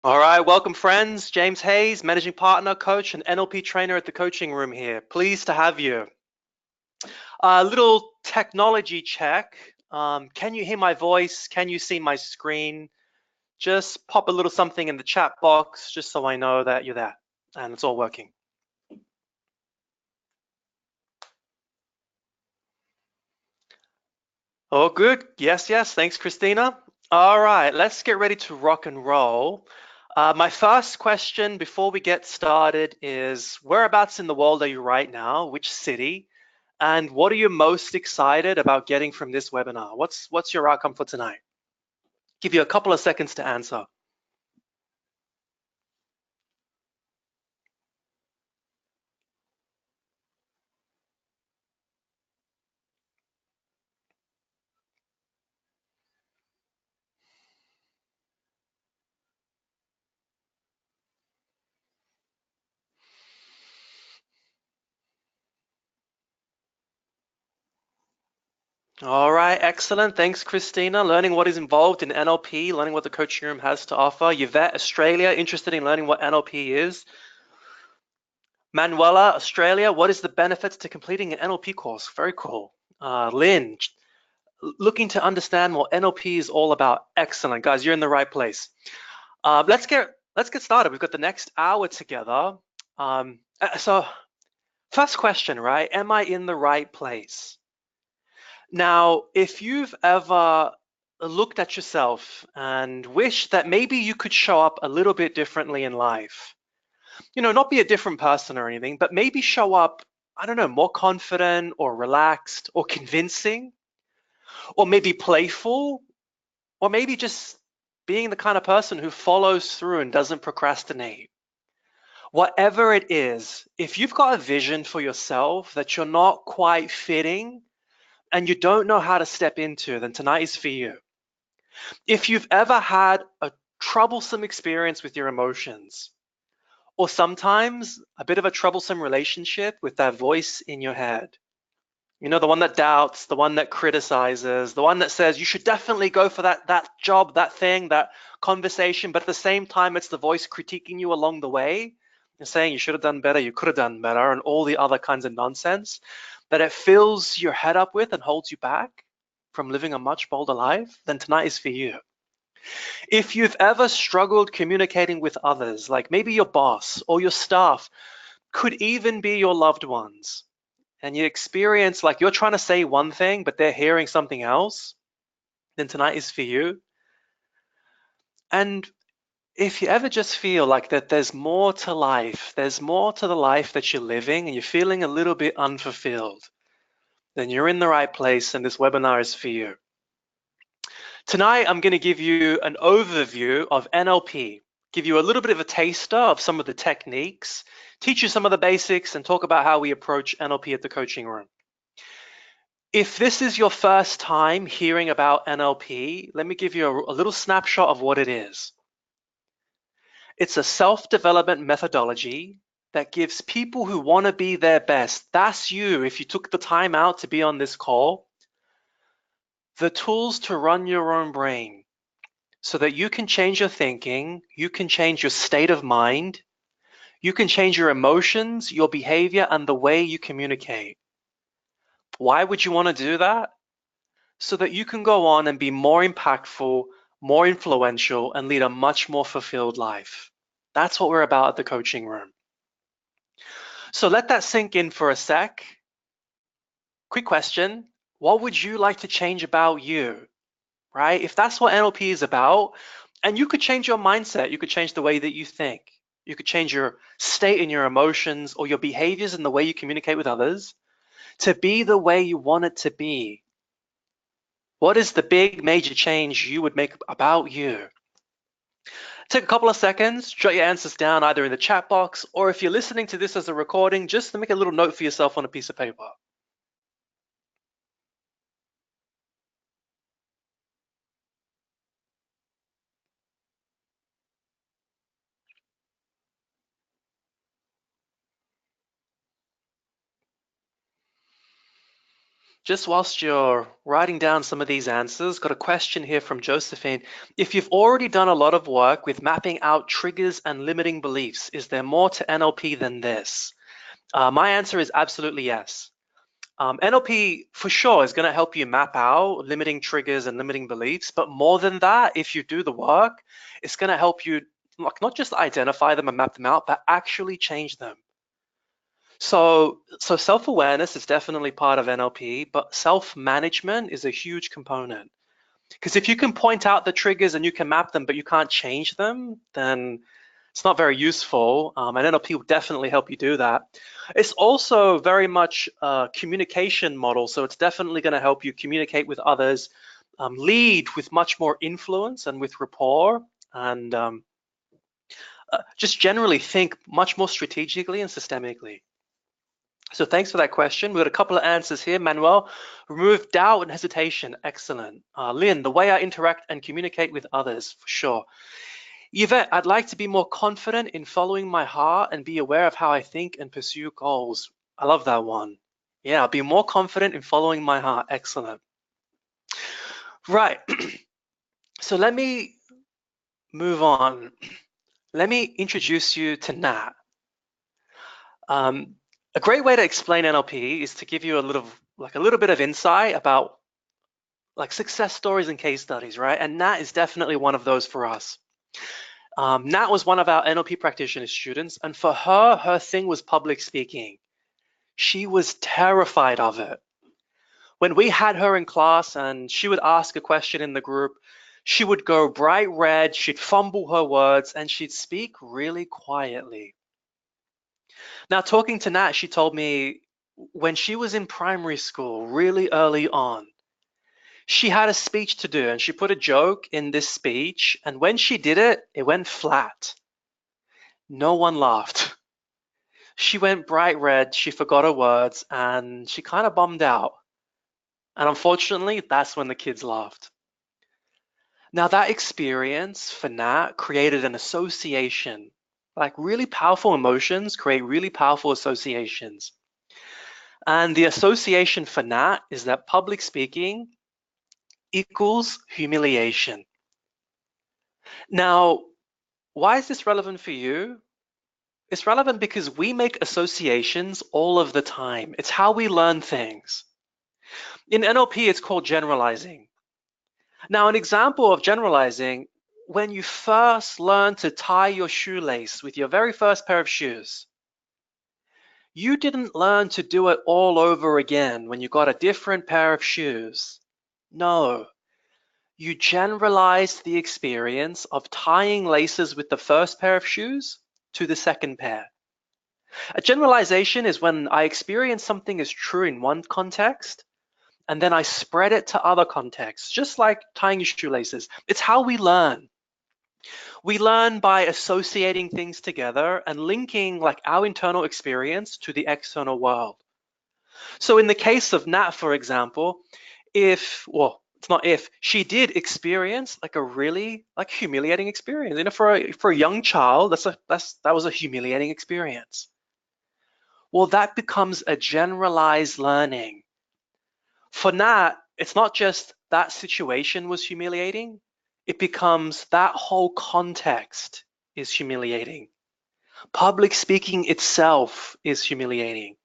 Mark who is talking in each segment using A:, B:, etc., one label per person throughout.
A: All right, welcome friends. James Hayes, managing partner, coach, and NLP trainer at the coaching room here. Pleased to have you. A little technology check. Can you hear my voice? Can you see my screen? Just pop a little something in the chat box just so I know that you're there and it's all working. Oh, good. Yes, yes. Thanks, Christina. All right, let's get ready to rock and roll. My first question before we get started is, whereabouts in the world are you right now? Which city? And what are you most excited about getting from this webinar? What's your outcome for tonight? Give you a couple of seconds to answer. All right, excellent. Thanks, Christina. Learning what is involved in NLP, learning what the coaching room has to offer. Yvette, Australia, interested in learning what NLP is. Manuela, Australia, what is the benefits to completing an NLP course? Very cool. Lynn, looking to understand what NLP is all about. Excellent, guys, you're in the right place. Let's get started. We've got the next hour together. So first question, right? Am I in the right place? Now, if you've ever looked at yourself and wished that maybe you could show up a little bit differently in life, not be a different person or anything, but maybe show up, I don't know, more confident or relaxed or convincing, or maybe playful, or maybe just being the kind of person who follows through and doesn't procrastinate. Whatever it is, if you've got a vision for yourself that you're not quite fitting and you don't know how to step into, then tonight is for you. If you've ever had a troublesome experience with your emotions, or sometimes a bit of a troublesome relationship with that voice in your head, the one that doubts, the one that criticizes, the one that says you should definitely go for that job, that thing, that conversation, but at the same time, it's the voice critiquing you along the way and saying you should have done better, you could have done better, and all the other kinds of nonsense that it fills your head up with and holds you back from living a much bolder life, then tonight is for you. If you've ever struggled communicating with others, like maybe your boss or your staff, could even be your loved ones, and you experience like you're trying to say one thing, but they're hearing something else, then tonight is for you. And if you ever just feel like that there's more to life, there's more to the life that you're living, and you're feeling a little bit unfulfilled, then you're in the right place, and this webinar is for you. Tonight, I'm going to give you an overview of NLP, give you a little bit of a taster of some of the techniques, teach you some of the basics, and talk about how we approach NLP at the coaching room. If this is your first time hearing about NLP, let me give you a little snapshot of what it is. It's a self-development methodology that gives people who want to be their best, that's you if you took the time out to be on this call, the tools to run your own brain so that you can change your thinking, you can change your state of mind, you can change your emotions, your behavior, and the way you communicate. Why would you want to do that? So that you can go on and be more impactful, more influential, and lead a much more fulfilled life. That's what we're about at the coaching room. So let that sink in for a sec. Quick question. What would you like to change about you, right? If that's what NLP is about, and you could change your mindset, you could change the way that you think, you could change your state in your emotions or your behaviors and the way you communicate with others to be the way you want it to be. What is the big major change you would make about you? Take a couple of seconds, jot your answers down either in the chat box, or if you're listening to this as a recording, just make a little note for yourself on a piece of paper. just whilst you're writing down some of these answers, got a question here from Josephine. If you've already done a lot of work with mapping out triggers and limiting beliefs, is there more to NLP than this? My answer is absolutely yes. NLP for sure is going to help you map out limiting triggers and limiting beliefs, but more than that, if you do the work, it's going to help you not just identify them and map them out, but actually change them. So self-awareness is definitely part of NLP, but self-management is a huge component. Because if you can point out the triggers and you can map them, but you can't change them, then it's not very useful. And NLP will definitely help you do that. It's also very much a communication model, so it's definitely going to help you communicate with others, lead with much more influence and with rapport, and just generally think much more strategically and systemically. So thanks for that question. We've got a couple of answers here. Manuel, remove doubt and hesitation. Excellent. Lynn, the way I interact and communicate with others, for sure. Yvette, I'd like to be more confident in following my heart and be aware of how I think and pursue goals. I love that one. Yeah, I'll be more confident in following my heart. Excellent. Right. So let me move on. Let me introduce you to Nat. A great way to explain NLP is to give you a little bit of insight about like success stories and case studies, right? And Nat is definitely one of those for us. Nat was one of our NLP practitioner students, and for her, her thing was public speaking. She was terrified of it. When we had her in class and she would ask a question in the group, she would go bright red, she'd fumble her words, and she'd speak really quietly. Now, talking to Nat, she told me when she was in primary school, really early on, she had a speech to do and she put a joke in this speech, and when she did it, it went flat. No one laughed. She went bright red, she forgot her words, and she kind of bummed out. And unfortunately, that's when the kids laughed. Now, that experience for Nat created an association. Like really powerful emotions create really powerful associations. And the association for Nat is that public speaking equals humiliation. Now, why is this relevant for you? It's relevant because we make associations all of the time. It's how we learn things. In NLP, it's called generalizing. Now, an example of generalizing, when you first learn to tie your shoelace with your very first pair of shoes, you didn't learn to do it all over again when you got a different pair of shoes. No, you generalized the experience of tying laces with the first pair of shoes to the second pair. A generalization is when I experience something as true in one context, and then I spread it to other contexts, just like tying your shoelaces. It's how we learn. We learn by associating things together and linking like our internal experience to the external world. So in the case of Nat, for example, she did experience like a really like humiliating experience. You know, for a young child, that was a humiliating experience. Well, that becomes a generalized learning. For Nat, it's not just that situation was humiliating, it becomes that whole context is humiliating. Public speaking itself is humiliating.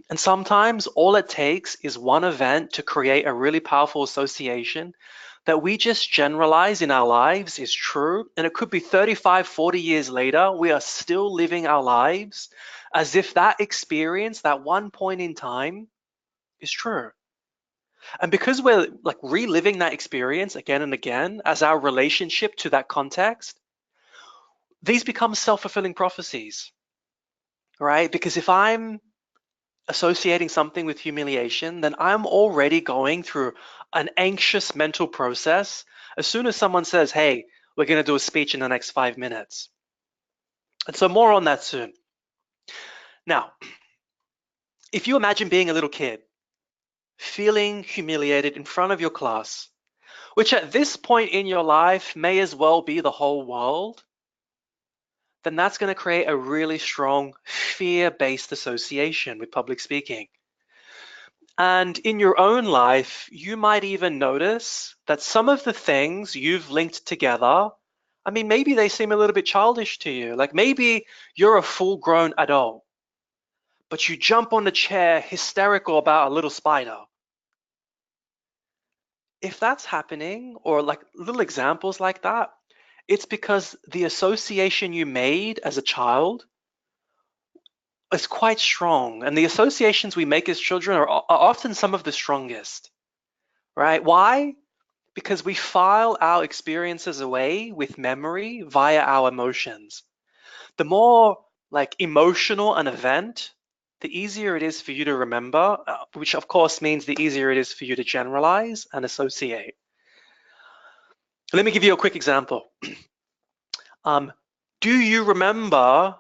A: And sometimes all it takes is one event to create a really powerful association that we just generalize in our lives is true. And it could be 35, 40 years later, we are still living our lives as if that experience, that one point in time, is true. And because we're like reliving that experience again and again as our relationship to that context, these become self-fulfilling prophecies, right? Because if I'm associating something with humiliation, then I'm already going through an anxious mental process as soon as someone says, hey, we're going to do a speech in the next 5 minutes. And so more on that soon. Now, if you imagine being a little kid, feeling humiliated in front of your class, which at this point in your life may as well be the whole world, then that's going to create a really strong fear-based association with public speaking. And in your own life, you might even notice that some of the things you've linked together, I mean, maybe they seem a little bit childish to you. Like maybe you're a full-grown adult, but you jump on the chair hysterical about a little spider. If that's happening, or like little examples like that, it's because the association you made as a child is quite strong. And the associations we make as children are often some of the strongest, right? Why? Because we file our experiences away with memory via our emotions. The more like emotional an event, the easier it is for you to remember, which of course means the easier it is for you to generalize and associate. Let me give you a quick example. Do you remember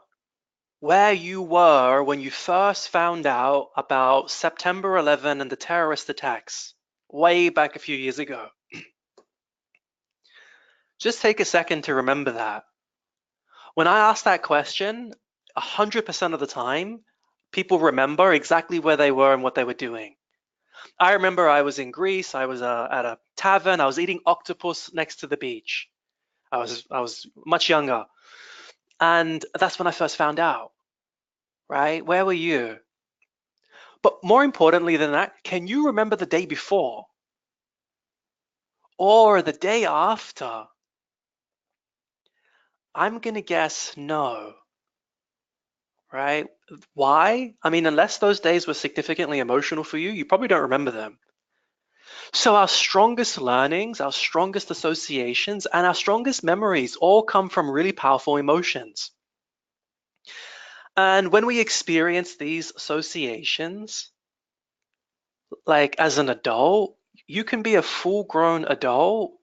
A: where you were when you first found out about September 11 and the terrorist attacks way back a few years ago? Just take a second to remember that. When I ask that question, 100% of the time, people remember exactly where they were and what they were doing. I remember I was in Greece, I was at a tavern, I was eating octopus next to the beach. I was much younger. And that's when I first found out, right? Where were you? But more importantly than that, can you remember the day before? Or the day after? I'm gonna guess no, right? Why? I mean, unless those days were significantly emotional for you, you probably don't remember them. So our strongest learnings, our strongest associations, and our strongest memories all come from really powerful emotions. And when we experience these associations, like as an adult, you can be a full-grown adult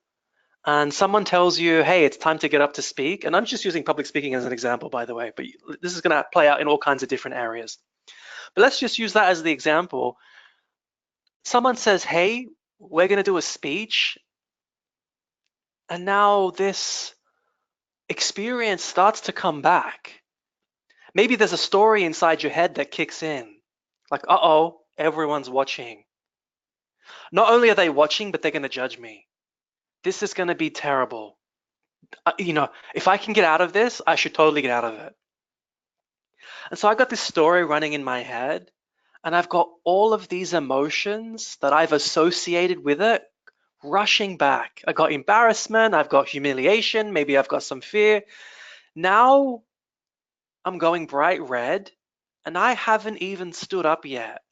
A: and someone tells you, hey, it's time to get up to speak. And I'm just using public speaking as an example, by the way, but this is going to play out in all kinds of different areas. But let's just use that as the example. Someone says, hey, we're going to do a speech. And now this experience starts to come back. Maybe there's a story inside your head that kicks in. Like, uh-oh, everyone's watching. Not only are they watching, but they're going to judge me. This is going to be terrible. If I can get out of this, I should totally get out of it. And so I got this story running in my head, and I've got all of these emotions that I've associated with it rushing back. I got embarrassment, I've got humiliation, maybe I've got some fear. Now I'm going bright red, and I haven't even stood up yet.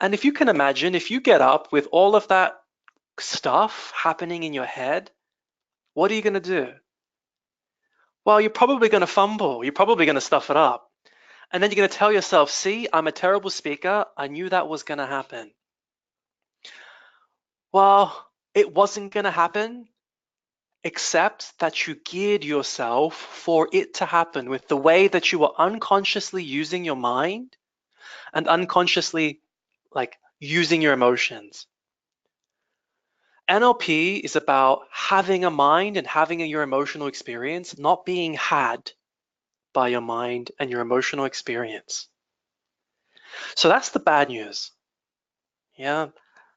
A: And if you can imagine, if you get up with all of that stuff happening in your head, what are you going to do? Well, you're probably going to fumble. You're probably going to stuff it up. And then you're going to tell yourself, see, I'm a terrible speaker. I knew that was going to happen. Well, it wasn't going to happen, except that you geared yourself for it to happen with the way that you were unconsciously using your mind and unconsciously like using your emotions. NLP is about having a mind and having your emotional experience, not being had by your mind and your emotional experience. So that's the bad news. Yeah,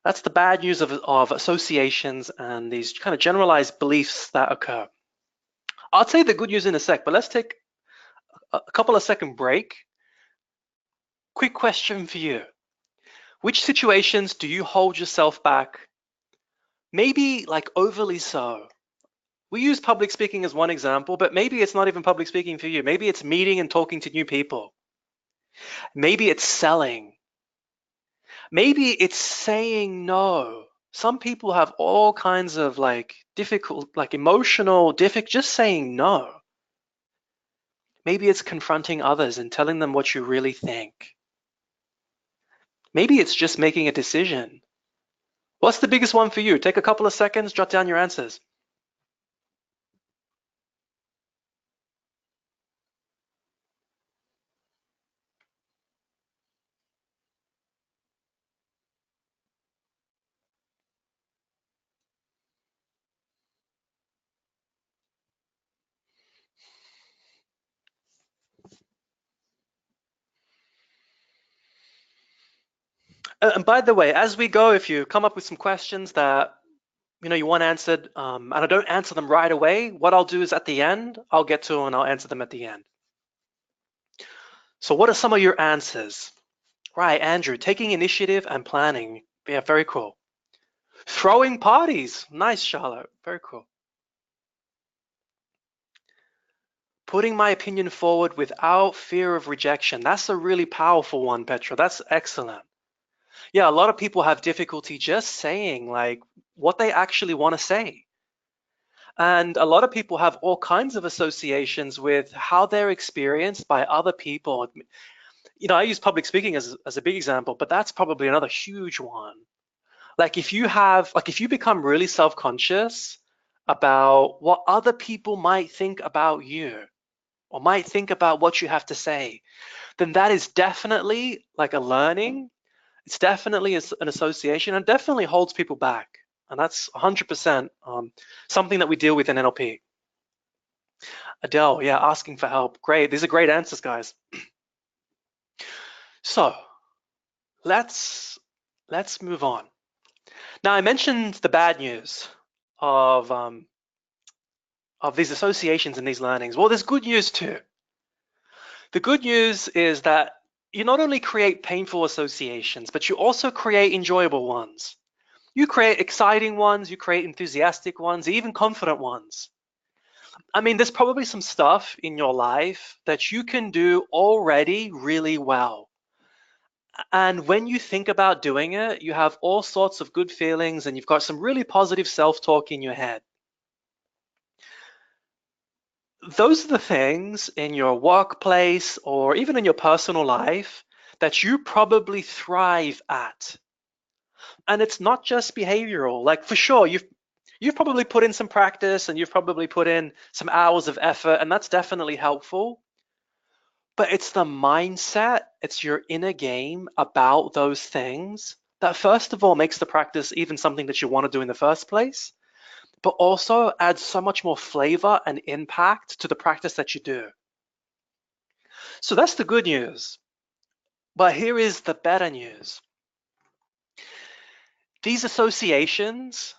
A: that's the bad news of associations and these kind of generalized beliefs that occur. I'll tell you the good news in a sec, but let's take a couple of second break. Quick question for you. Which situations do you hold yourself back? Maybe like overly so. We use public speaking as one example, but maybe it's not even public speaking for you. Maybe it's meeting and talking to new people. Maybe it's selling. Maybe it's saying no. Some people have all kinds of like difficult, like emotional, just saying no. Maybe it's confronting others and telling them what you really think. Maybe it's just making a decision. What's the biggest one for you? Take a couple of seconds, jot down your answers. And by the way, as we go, if you come up with some questions that you want answered, and I don't answer them right away, what I'll do is at the end, I'll get to and I'll answer them at the end. So what are some of your answers? Right, Andrew, taking initiative and planning. Yeah, very cool. Throwing parties. Nice, Charlotte. Very cool. Putting my opinion forward without fear of rejection. That's a really powerful one, Petra. That's excellent. Yeah, a lot of people have difficulty just saying like what they actually want to say. And a lot of people have all kinds of associations with how they're experienced by other people. I use public speaking as a big example, but that's probably another huge one. Like if you become really self-conscious about what other people might think about you or might think about what you have to say, then that is definitely like a learning. It's definitely an association and definitely holds people back. And that's 100% something that we deal with in NLP. Adele, yeah, asking for help. Great. These are great answers, guys. So let's move on. Now, I mentioned the bad news of these associations and these learnings. Well, there's good news too. The good news is that you not only create painful associations, but you also create enjoyable ones. You create exciting ones, you create enthusiastic ones, even confident ones. I mean, there's probably some stuff in your life that you can do already really well. And when you think about doing it, you have all sorts of good feelings and you've got some really positive self-talk in your head. Those are the things in your workplace or even in your personal life that you probably thrive at. And it's not just behavioral. Like for sure, you've probably put in some practice and you've probably put in some hours of effort, and that's definitely helpful. But it's the mindset, it's your inner game about those things that first of all makes the practice even something that you want to do in the first place, but also adds so much more flavor and impact to the practice that you do. So that's the good news. But here is the better news. These associations,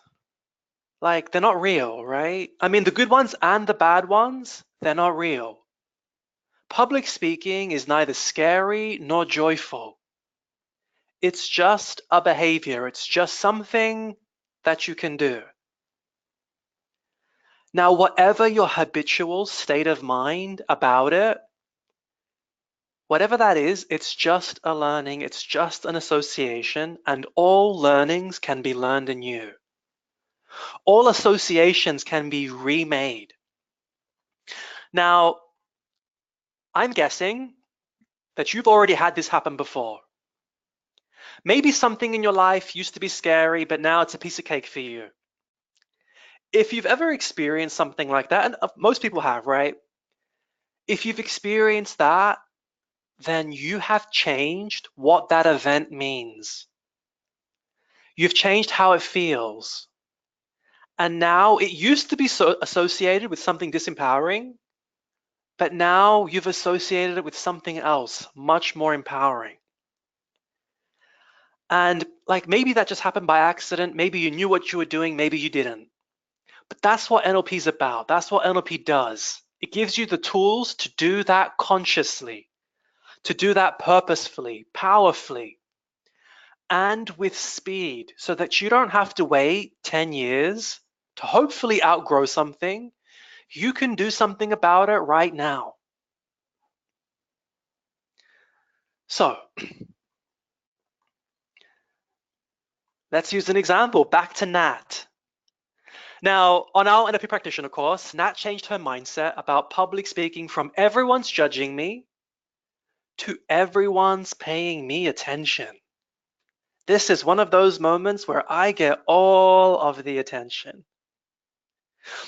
A: like, they're not real, right? I mean, the good ones and the bad ones, they're not real. Public speaking is neither scary nor joyful. It's just a behavior. It's just something that you can do. Now, whatever your habitual state of mind about it, whatever that is, it's just a learning, it's just an association, and all learnings can be learned anew. All associations can be remade. Now, I'm guessing that you've already had this happen before. Maybe something in your life used to be scary, but now it's a piece of cake for you. If you've ever experienced something like that, and most people have, right? If you've experienced that, then you have changed what that event means. You've changed how it feels. And now it used to be so associated with something disempowering, but now you've associated it with something else, much more empowering. And like maybe that just happened by accident. Maybe you knew what you were doing, maybe you didn't. But that's what NLP is about. That's what NLP does. It gives you the tools to do that consciously, to do that purposefully, powerfully, and with speed so that you don't have to wait 10 years to hopefully outgrow something. You can do something about it right now. So let's use an example. Back to Nat. Now, on our NLP practitioner course, Nat changed her mindset about public speaking from everyone's judging me to everyone's paying me attention. This is one of those moments where I get all of the attention.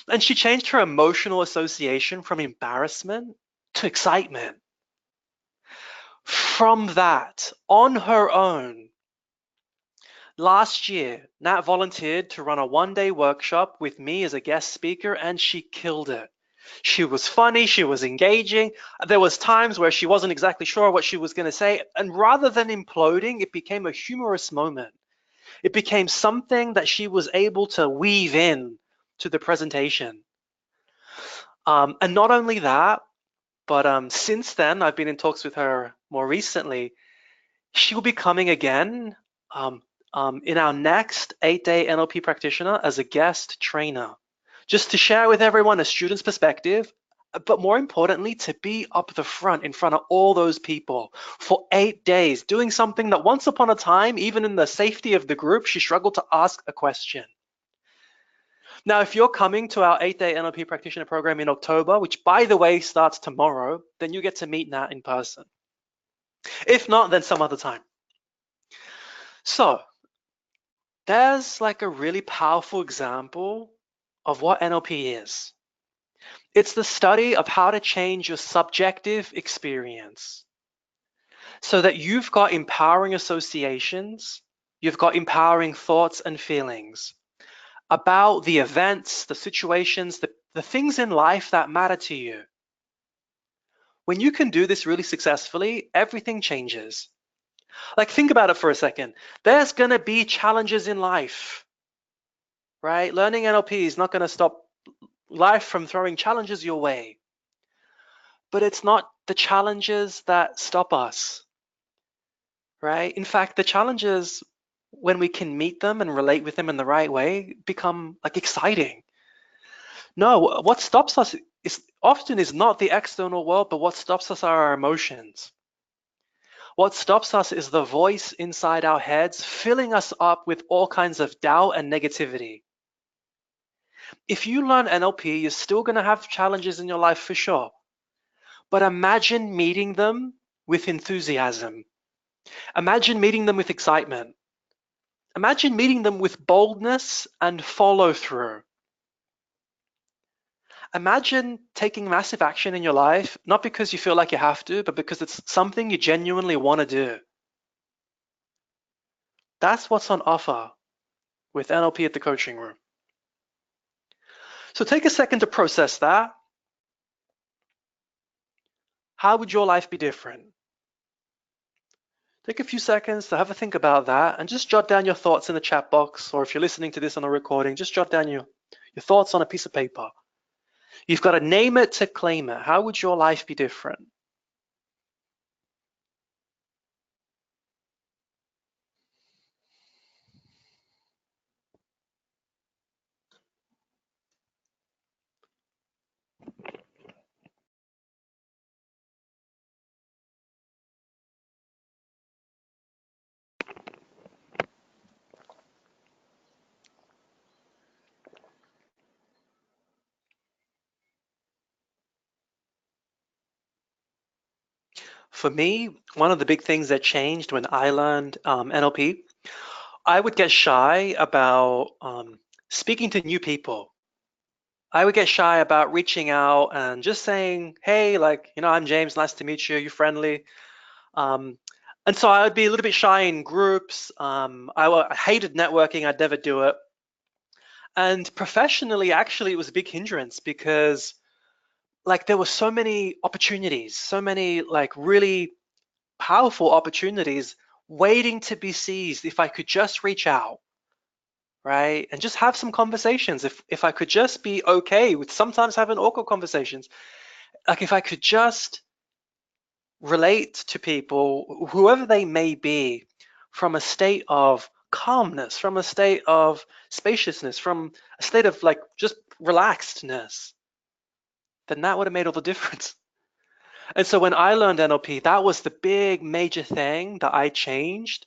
A: And she changed her emotional association from embarrassment to excitement. From that, on her own, last year, Nat volunteered to run a one-day workshop with me as a guest speaker, and she killed it. She was funny, she was engaging. There was times where she wasn't exactly sure what she was going to say. And rather than imploding, it became a humorous moment. It became something that she was able to weave in to the presentation. And not only that, but since then, I've been in talks with her more recently. She will be coming again um, in our next 8-day NLP practitioner as a guest trainer, just to share with everyone a student's perspective, but more importantly, to be up the front in front of all those people for 8 days, doing something that once upon a time, even in the safety of the group, she struggled to ask a question. Now, if you're coming to our 8-day NLP practitioner program in October, which by the way starts tomorrow, then you get to meet Nat in person. If not, then some other time. So there's like a really powerful example of what NLP is. It's the study of how to change your subjective experience so that you've got empowering associations, you've got empowering thoughts and feelings about the events, the situations, the things in life that matter to you. When you can do this really successfully, everything changes. Like, think about it for a second. There's going to be challenges in life, right? Learning NLP is not going to stop life from throwing challenges your way. But it's not the challenges that stop us, right? In fact, the challenges, when we can meet them and relate with them in the right way, become like exciting. No, what stops us is not the external world, but what stops us are our emotions. What stops us is the voice inside our heads filling us up with all kinds of doubt and negativity. If you learn NLP, you're still going to have challenges in your life for sure. But imagine meeting them with enthusiasm. Imagine meeting them with excitement. Imagine meeting them with boldness and follow through. Imagine taking massive action in your life, not because you feel like you have to, but because it's something you genuinely want to do. That's what's on offer with NLP at the coaching room. So take a second to process that. How would your life be different? Take a few seconds to have a think about that and just jot down your thoughts in the chat box, or if you're listening to this on a recording, just jot down your thoughts on a piece of paper. You've got to name it to claim it. How would your life be different? For me, one of the big things that changed when I learned NLP, I would get shy about speaking to new people. I would get shy about reaching out and just saying, hey, like, I'm James, nice to meet you, you're friendly. And so I would be a little bit shy in groups. I hated networking, I'd never do it. And professionally, actually, it was a big hindrance because like there were so many opportunities, so many like really powerful opportunities waiting to be seized if I could just reach out, right? And just have some conversations. If I could just be okay with sometimes having awkward conversations, like if I could just relate to people, whoever they may be, from a state of calmness, from a state of spaciousness, from a state of like just relaxedness, then that would have made all the difference. And so when I learned NLP, that was the big major thing that I changed.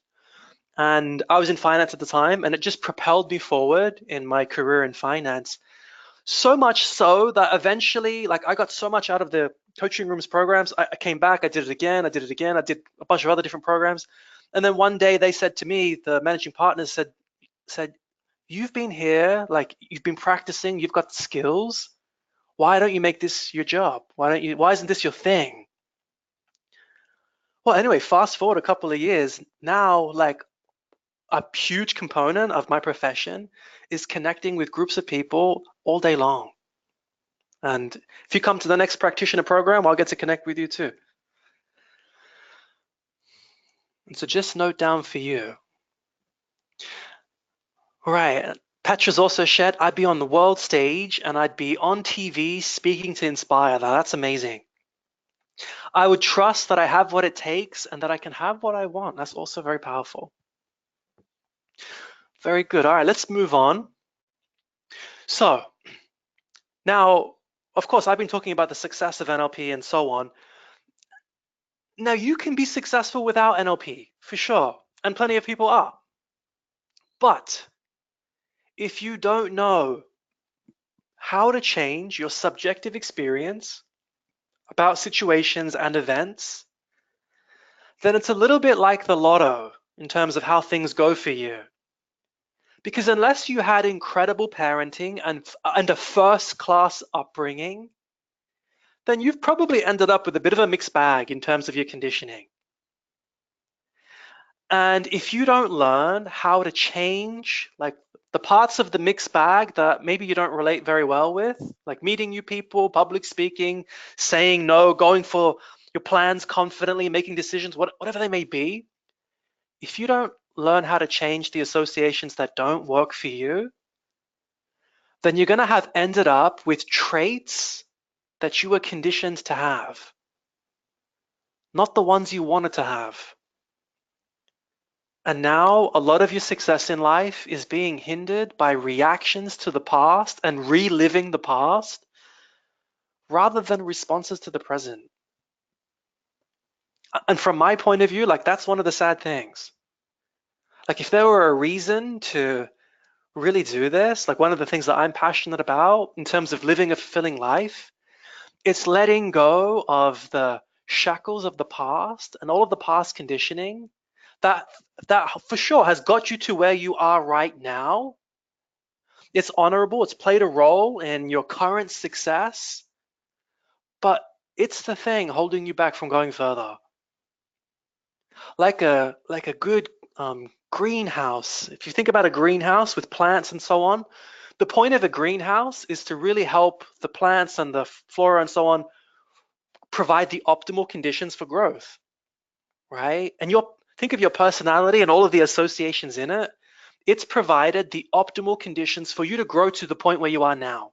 A: And I was in finance at the time, and it just propelled me forward in my career in finance. So much so that eventually, like I got so much out of the coaching rooms programs, I came back, I did it again, I did a bunch of other different programs. And then one day they said to me, the managing partners said, you've been here, like you've been practicing, you've got skills. Why don't you make this your job? Why isn't this your thing? Well, anyway, fast forward a couple of years, now like a huge component of my profession is connecting with groups of people all day long. And if you come to the next practitioner program, I'll get to connect with you too. And so just note down for you. All right. Patrick's also shared, I'd be on the world stage and I'd be on TV speaking to inspire. Now, that's amazing. I would trust that I have what it takes and that I can have what I want. That's also very powerful. Very good. All right, let's move on. So now, of course, I've been talking about the success of NLP and so on. Now, you can be successful without NLP, for sure, and plenty of people are. But if you don't know how to change your subjective experience about situations and events, then it's a little bit like the lotto in terms of how things go for you. Because unless you had incredible parenting and a first-class upbringing, then you've probably ended up with a bit of a mixed bag in terms of your conditioning. And if you don't learn how to change, like the parts of the mixed bag that maybe you don't relate very well with, like meeting new people, public speaking, saying no, going for your plans confidently, making decisions, whatever they may be, if you don't learn how to change the associations that don't work for you, then you're going to have ended up with traits that you were conditioned to have, not the ones you wanted to have. And now a lot of your success in life is being hindered by reactions to the past and reliving the past rather than responses to the present. And from my point of view, like that's one of the sad things. Like if there were a reason to really do this, like one of the things that I'm passionate about in terms of living a fulfilling life, it's letting go of the shackles of the past and all of the past conditioning that for sure has got you to where you are right now. It's honorable, it's played a role in your current success, but it's the thing holding you back from going further. Like a good greenhouse. If you think about a greenhouse with plants and so on, the point of a greenhouse is to really help the plants and the flora and so on provide the optimal conditions for growth, right? And think of your personality and all of the associations in it. It's provided the optimal conditions for you to grow to the point where you are now.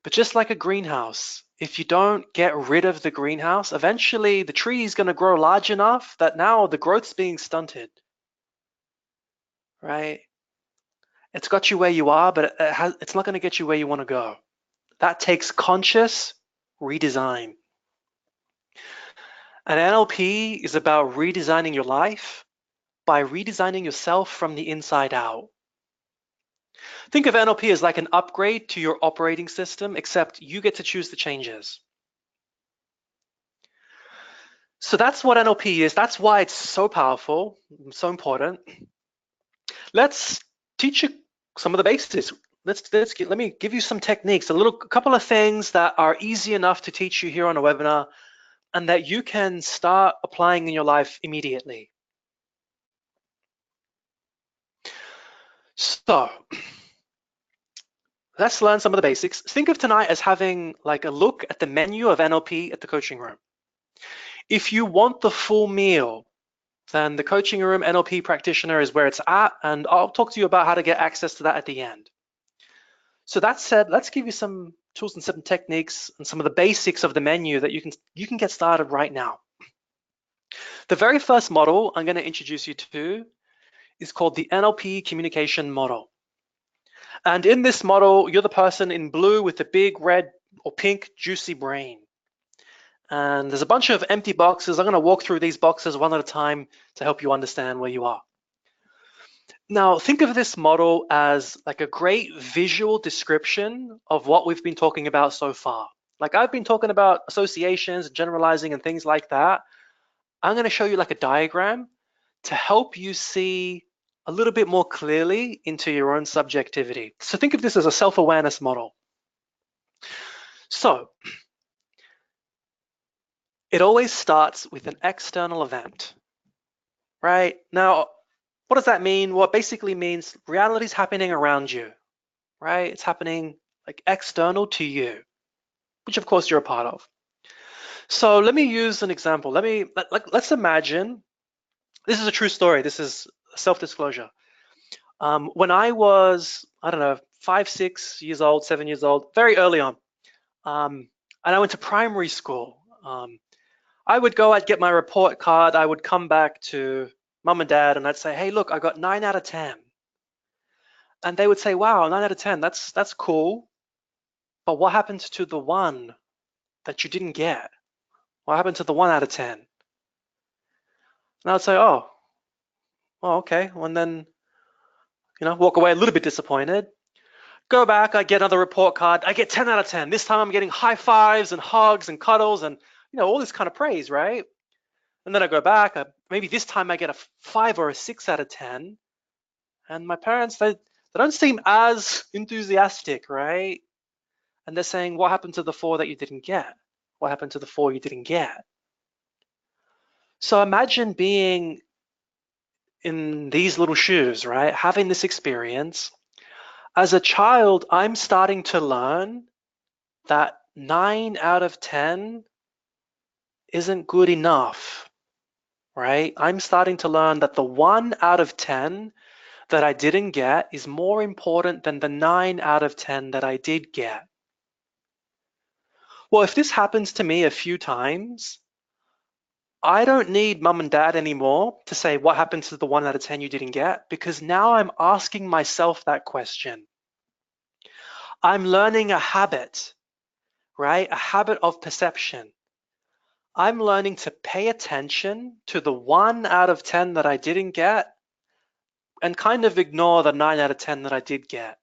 A: But just like a greenhouse, if you don't get rid of the greenhouse, eventually the tree is going to grow large enough that now the growth's being stunted, right? It's got you where you are, but it's not going to get you where you want to go. That takes conscious redesign. And NLP is about redesigning your life by redesigning yourself from the inside out. Think of NLP as like an upgrade to your operating system, except you get to choose the changes. So that's what NLP is. That's why it's so powerful, so important. Let's teach you some of the basics. Let me give you some techniques, a couple of things that are easy enough to teach you here on a webinar and that you can start applying in your life immediately. So let's learn some of the basics. Think of tonight as having like a look at the menu of NLP at the coaching room. If you want the full meal, then the coaching room NLP practitioner is where it's at, and I'll talk to you about how to get access to that at the end. So that said, let's give you some tools and some techniques and some of the basics of the menu that you can get started right now. The very first model I'm going to introduce you to is called the NLP communication model. And in this model, you're the person in blue with the big red or pink juicy brain. And there's a bunch of empty boxes. I'm going to walk through these boxes one at a time to help you understand where you are. Now, think of this model as like a great visual description of what we've been talking about so far. Like I've been talking about associations, generalizing, and things like that. I'm going to show you like a diagram to help you see a little bit more clearly into your own subjectivity. So think of this as a self-awareness model. So it always starts with an external event, right? Now, what does that mean? Well, it basically means reality is happening around you, right? It's happening like external to you, which of course you're a part of. So let me use an example. Let's imagine, this is a true story. This is self-disclosure. When I was, I don't know, 5, 6 years old, 7 years old, very early on, and I went to primary school. I would go, I'd get my report card, I would come back to mum and dad, and I'd say, hey, look, I got 9 out of 10. And they would say, wow, 9 out of 10, that's cool. But what happened to the one that you didn't get? What happened to the 1 out of 10? And I'd say, oh, well, okay. Well, and then, walk away a little bit disappointed. Go back, I get another report card, I get 10 out of 10. This time I'm getting high fives and hugs and cuddles and, all this kind of praise, right? And then I go back, maybe this time I get a 5 or a 6 out of 10. And my parents, they don't seem as enthusiastic, right? And they're saying, what happened to the 4 that you didn't get? What happened to the 4 you didn't get? So imagine being in these little shoes, right? Having this experience. As a child, I'm starting to learn that 9 out of 10 isn't good enough, right? I'm starting to learn that the 1 out of 10 that I didn't get is more important than the 9 out of 10 that I did get. Well, if this happens to me a few times, I don't need mum and dad anymore to say what happened to the 1 out of 10 you didn't get, because now I'm asking myself that question. I'm learning a habit, right? A habit of perception. I'm learning to pay attention to the 1 out of 10 that I didn't get and kind of ignore the 9 out of 10 that I did get.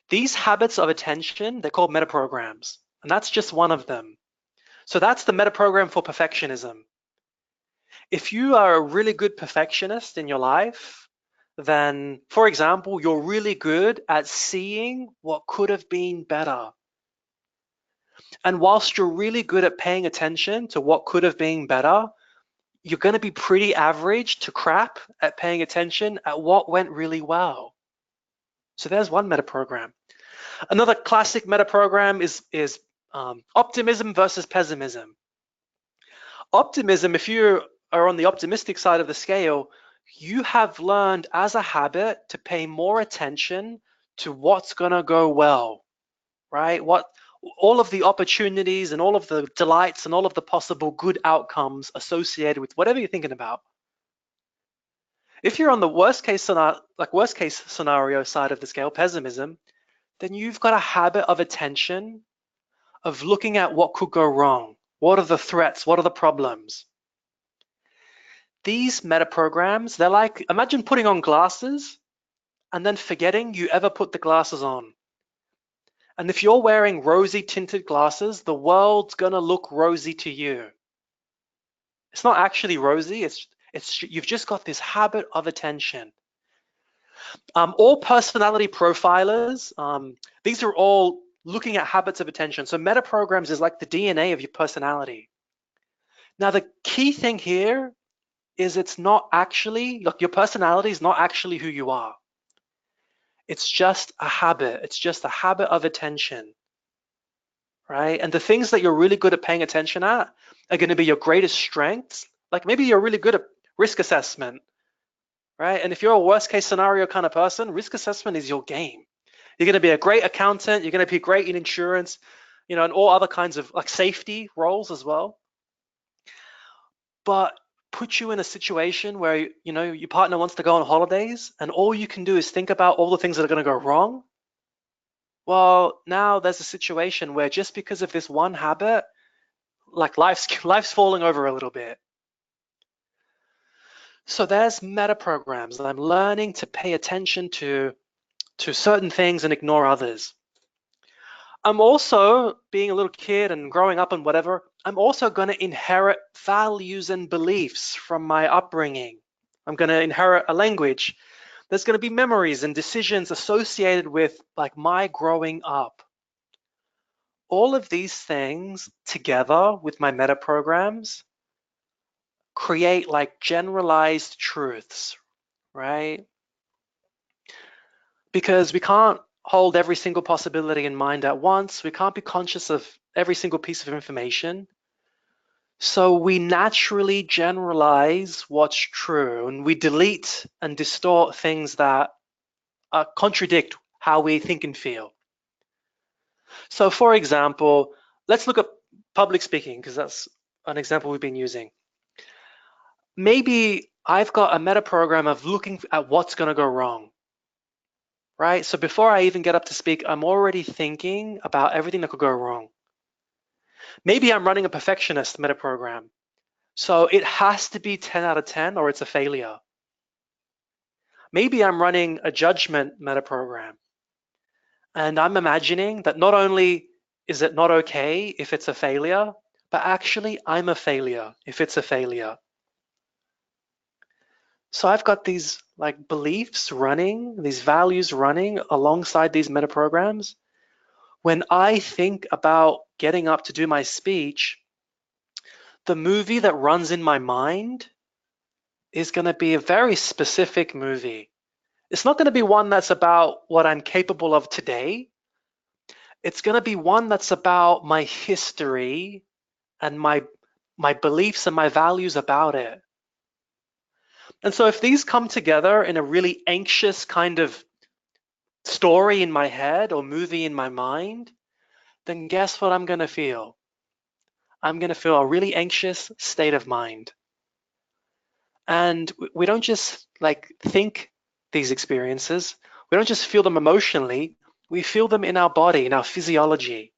A: These habits of attention, they're called metaprograms, and that's just one of them. So that's the metaprogram for perfectionism. If you are a really good perfectionist in your life, then, for example, you're really good at seeing what could have been better. And whilst you're really good at paying attention to what could have been better, you're going to be pretty average to crap at paying attention at what went really well. So there's one metaprogram. Another classic metaprogram is optimism versus pessimism. Optimism, if you are on the optimistic side of the scale, you have learned as a habit to pay more attention to what's going to go well, right? All of the opportunities and all of the delights and all of the possible good outcomes associated with whatever you're thinking about. If you're on the worst case scenario side of the scale, pessimism, then you've got a habit of attention of looking at what could go wrong. What are the threats? What are the problems? These metaprograms, they're like, imagine putting on glasses and then forgetting you ever put the glasses on. And if you're wearing rosy tinted glasses, the world's gonna look rosy to you. It's not actually rosy, it's you've just got this habit of attention. All personality profilers, these are all looking at habits of attention. So metaprograms is like the DNA of your personality. Now the key thing here is it's not actually, look, your personality is not actually who you are. It's just a habit. It's just a habit of attention, right? And the things that you're really good at paying attention at are going to be your greatest strengths. Like maybe you're really good at risk assessment, right? And if you're a worst case scenario kind of person, risk assessment is your game. You're going to be a great accountant. You're going to be great in insurance, and all other kinds of like safety roles as well. But put you in a situation where, your partner wants to go on holidays and all you can do is think about all the things that are going to go wrong. Well, now there's a situation where just because of this one habit, like life's falling over a little bit. So there's metaprograms that I'm learning to pay attention to certain things and ignore others. I'm also, being a little kid and growing up and whatever, I'm also going to inherit values and beliefs from my upbringing. I'm going to inherit a language. There's going to be memories and decisions associated with like my growing up. All of these things together with my metaprograms create like generalized truths, right? Because we can't hold every single possibility in mind at once. We can't be conscious of every single piece of information. So we naturally generalize what's true, and we delete and distort things that contradict how we think and feel. So for example, let's look at public speaking, because that's an example we've been using. Maybe I've got a meta program of looking at what's going to go wrong, right? So before I even get up to speak, I'm already thinking about everything that could go wrong. Maybe I'm running a perfectionist meta program. So it has to be 10 out of 10 or it's a failure. Maybe I'm running a judgment meta program. And I'm imagining that not only is it not okay if it's a failure, but actually I'm a failure if it's a failure. So I've got these like beliefs running, these values running alongside these meta programs. When I think about getting up to do my speech, the movie that runs in my mind is going to be a very specific movie. It's not going to be one that's about what I'm capable of today. It's going to be one that's about my history and my beliefs and my values about it. And so if these come together in a really anxious kind of story in my head or movie in my mind, then guess what I'm going to feel? I'm going to feel a really anxious state of mind. And we don't just like think these experiences. We don't just feel them emotionally. We feel them in our body, in our physiology.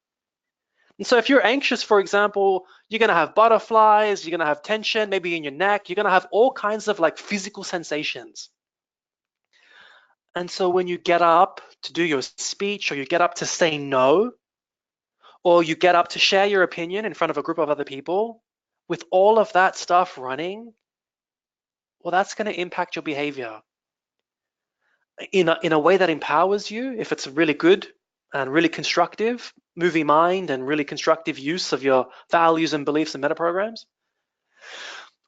A: And so if you're anxious, for example, you're going to have butterflies, you're going to have tension, maybe in your neck, you're going to have all kinds of like physical sensations. And so when you get up to do your speech, or you get up to say no, or you get up to share your opinion in front of a group of other people, with all of that stuff running, well, that's going to impact your behavior in a way that empowers you, if it's really good and really constructive movie mind and really constructive use of your values and beliefs and meta programs,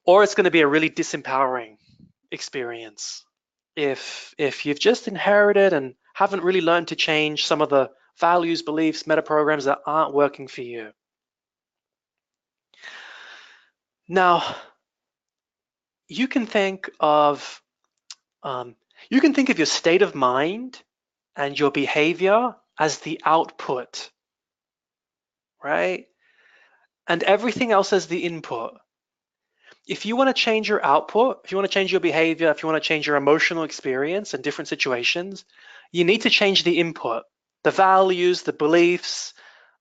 A: or it's going to be a really disempowering experience if you've just inherited and haven't really learned to change some of the values, beliefs, meta programs that aren't working for you. Now, you can think of your state of mind and your behavior as the output, right? And everything else as the input. If you want to change your output, if you want to change your behavior, if you want to change your emotional experience in different situations, you need to change the input, the values, the beliefs,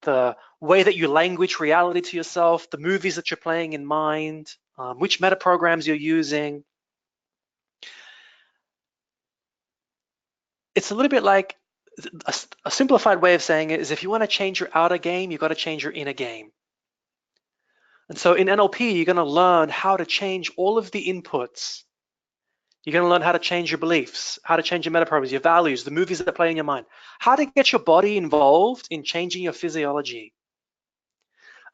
A: the way that you language reality to yourself, the movies that you're playing in mind, which meta programs you're using. It's a little bit like a simplified way of saying it is, if you want to change your outer game, you've got to change your inner game. And so in NLP, you're going to learn how to change all of the inputs. You're going to learn how to change your beliefs, how to change your meta programs, your values, the movies that play in your mind, how to get your body involved in changing your physiology.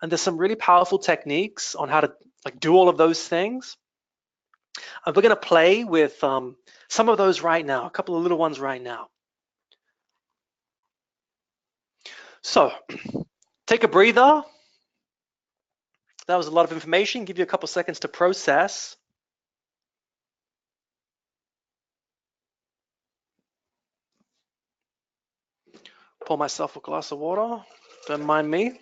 A: And there's some really powerful techniques on how to like do all of those things. And we're going to play with some of those right now, a couple of little ones right now. So take a breather. That was a lot of information. Give you a couple seconds to process. Pour myself a glass of water. Don't mind me.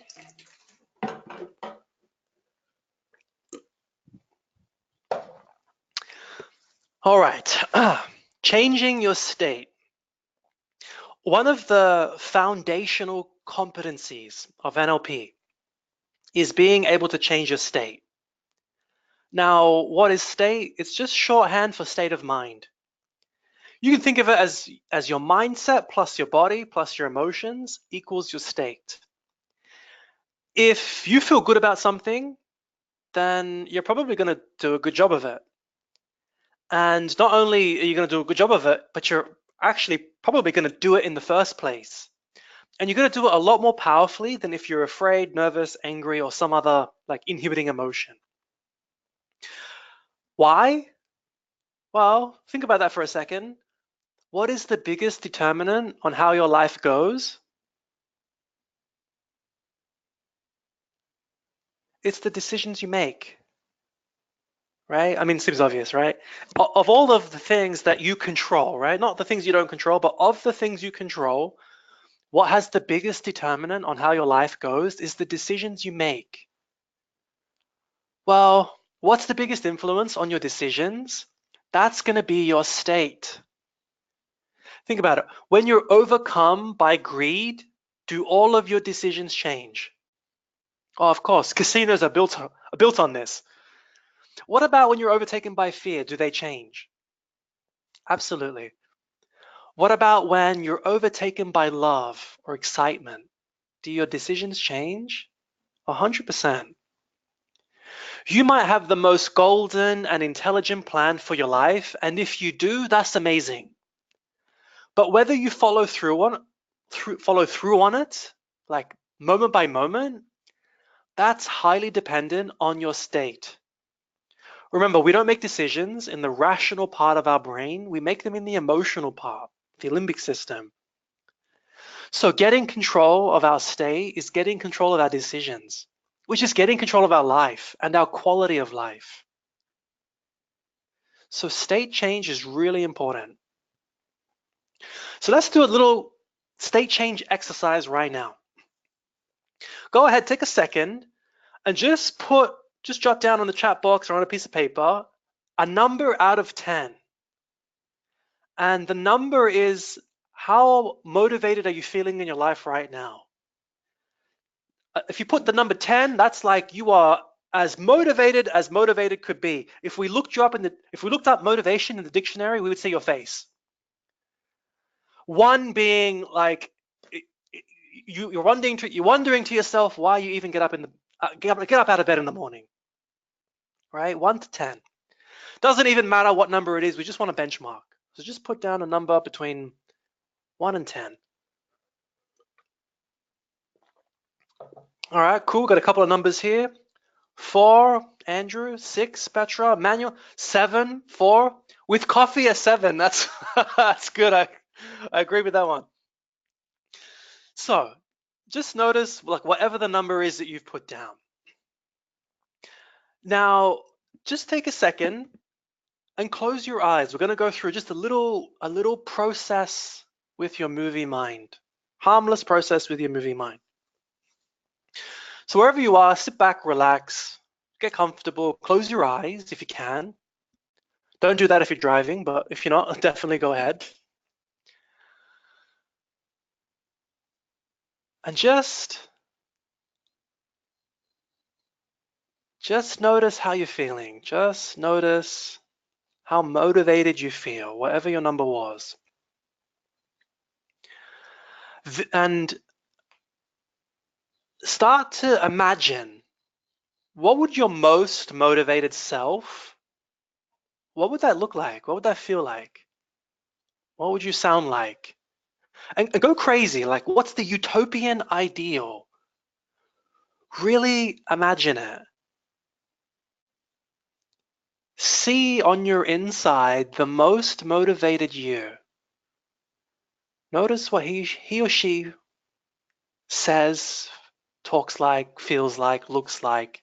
A: All right. Changing your state. One of the foundational competencies of NLP is being able to change your state. Now, what is state? It's just shorthand for state of mind. You can think of it as your mindset plus your body plus your emotions equals your state. If you feel good about something, then you're probably going to do a good job of it. And not only are you going to do a good job of it, but you're actually probably going to do it in the first place. And you're going to do it a lot more powerfully than if you're afraid, nervous, angry, or some other like inhibiting emotion. Why? Well, think about that for a second. What is the biggest determinant on how your life goes? It's the decisions you make, right? I mean, it seems obvious, right? Of all of the things that you control, right? Not the things you don't control, but of the things you control, what has the biggest determinant on how your life goes is the decisions you make. Well, what's the biggest influence on your decisions? That's going to be your state. Think about it. When you're overcome by greed, do all of your decisions change? Oh, of course, casinos are built on this. What about when you're overtaken by fear? Do they change? Absolutely. What about when you're overtaken by love or excitement? Do your decisions change? 100%. You might have the most golden and intelligent plan for your life, and if you do, that's amazing. But whether you follow through on it, like moment by moment, that's highly dependent on your state. Remember, we don't make decisions in the rational part of our brain, we make them in the emotional part, the limbic system. So getting control of our state is getting control of our decisions, which is getting control of our life and our quality of life. So state change is really important. So let's do a little state change exercise right now. Go ahead, take a second and just jot down on the chat box or on a piece of paper a number out of 10. And the number is how motivated are you feeling in your life right now? If you put the number 10, that's like you are as motivated could be. If we looked up motivation in the dictionary, we would see your face. 1 being like you're wondering to yourself why you even get up out of bed in the morning, right? 1 to 10. Doesn't even matter what number it is. We just want to benchmark. So just put down a number between 1 and 10. All right, cool. Got a couple of numbers here. 4, Andrew. 6, Petra. Manuel. 7, 4. With coffee, a 7. That's that's good. I agree with that one. So just notice like whatever the number is that you've put down. Now, just take a second and close your eyes. We're going to go through just a little process with your movie mind. Harmless process with your movie mind. So wherever you are, sit back, relax, get comfortable, close your eyes if you can. Don't do that if you're driving, but if you're not, definitely go ahead. And just notice how you're feeling. Just notice how motivated you feel, whatever your number was. And start to imagine, what would your most motivated self, what would that look like? What would that feel like? What would you sound like? And go crazy, like what's the utopian ideal? Really imagine it. See on your inside the most motivated you. Notice what he or she says, talks like, feels like, looks like.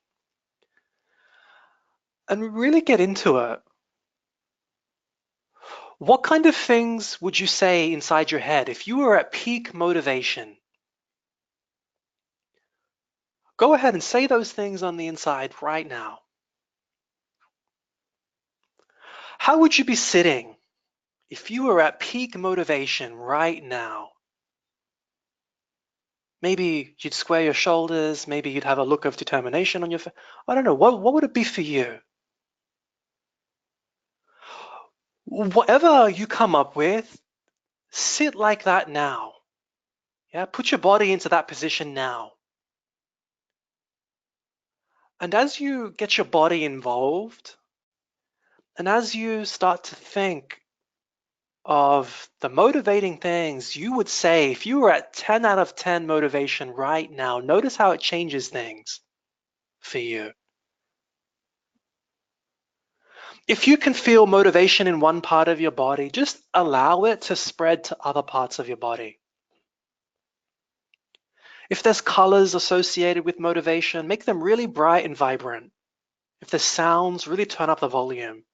A: And really get into it. What kind of things would you say inside your head if you were at peak motivation? Go ahead and say those things on the inside right now. How would you be sitting if you were at peak motivation right now? Maybe you'd square your shoulders, maybe you'd have a look of determination on your face. I don't know, what would it be for you? Whatever you come up with, sit like that now. Yeah, put your body into that position now. And as you get your body involved, and as you start to think of the motivating things you would say if you were at 10 out of 10 motivation right now, notice how it changes things for you. If you can feel motivation in one part of your body, just allow it to spread to other parts of your body. If there's colors associated with motivation, make them really bright and vibrant. If there's sounds, really turn up the volume.